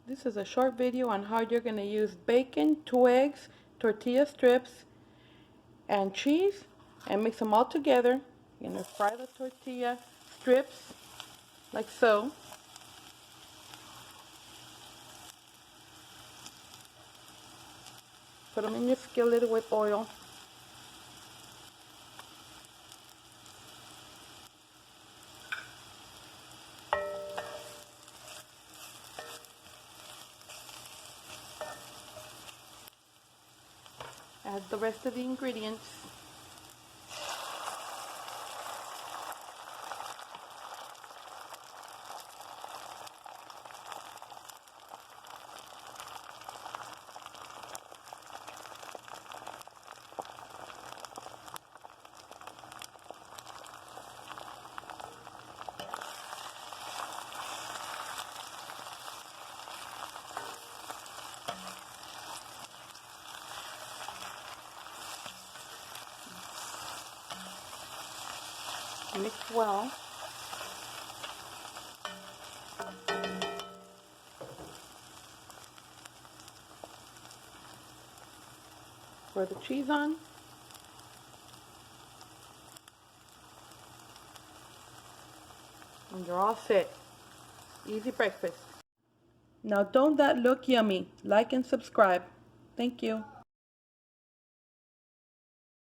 This is a short video on how you're going to use bacon, 2 eggs, tortilla strips, and cheese, and mix them all together. You're going to fry the tortilla strips like so. Put them in your skillet with oil. Add the rest of the ingredients. Mix well. Pour the cheese on. And you're all set. Easy breakfast. Now don't that look yummy? Like and subscribe. Thank you.